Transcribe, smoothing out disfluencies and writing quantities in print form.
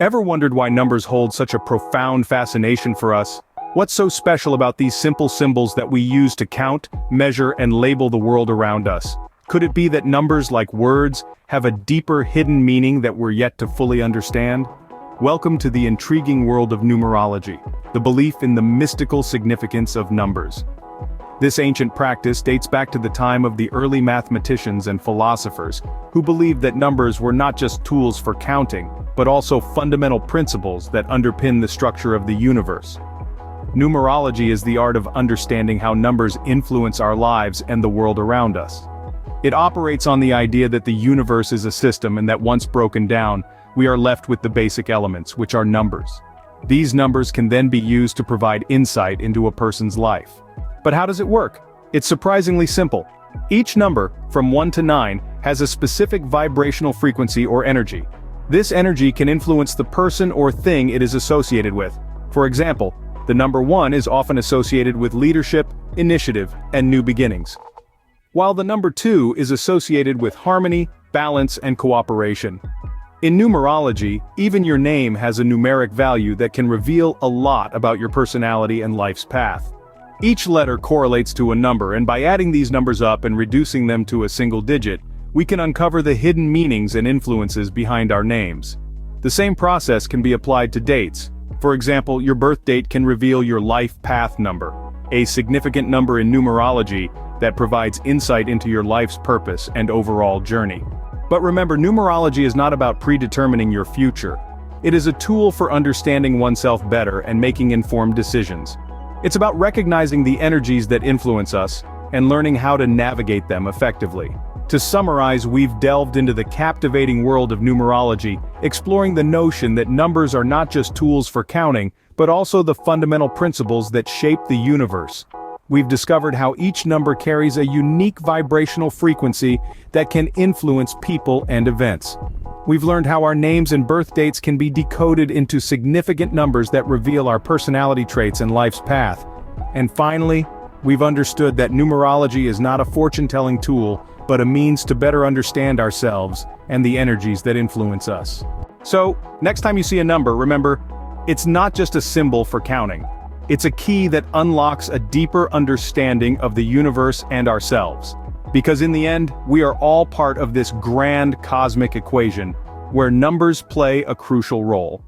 Ever wondered why numbers hold such a profound fascination for us? What's so special about these simple symbols that we use to count, measure, and label the world around us? Could it be that numbers, like words, have a deeper hidden meaning that we're yet to fully understand? Welcome to the intriguing world of numerology, the belief in the mystical significance of numbers. This ancient practice dates back to the time of the early mathematicians and philosophers, who believed that numbers were not just tools for counting, but also fundamental principles that underpin the structure of the universe. Numerology is the art of understanding how numbers influence our lives and the world around us. It operates on the idea that the universe is a system and that once broken down, we are left with the basic elements, which are numbers. These numbers can then be used to provide insight into a person's life. But how does it work? It's surprisingly simple. Each number, from 1 to 9, has a specific vibrational frequency or energy. This energy can influence the person or thing it is associated with. For example, the number 1 is often associated with leadership, initiative, and new beginnings, while the number 2 is associated with harmony, balance, and cooperation. In numerology, even your name has a numeric value that can reveal a lot about your personality and life's path. Each letter correlates to a number, and by adding these numbers up and reducing them to a single digit, we can uncover the hidden meanings and influences behind our names. The same process can be applied to dates. For example, your birth date can reveal your life path number, a significant number in numerology that provides insight into your life's purpose and overall journey. But remember, numerology is not about predetermining your future. It is a tool for understanding oneself better and making informed decisions. It's about recognizing the energies that influence us and learning how to navigate them effectively. To summarize, we've delved into the captivating world of numerology, exploring the notion that numbers are not just tools for counting, but also the fundamental principles that shape the universe. We've discovered how each number carries a unique vibrational frequency that can influence people and events. We've learned how our names and birth dates can be decoded into significant numbers that reveal our personality traits and life's path. And finally, we've understood that numerology is not a fortune-telling tool, but a means to better understand ourselves and the energies that influence us. So, next time you see a number, remember, it's not just a symbol for counting. It's a key that unlocks a deeper understanding of the universe and ourselves. Because in the end, we are all part of this grand cosmic equation, where numbers play a crucial role.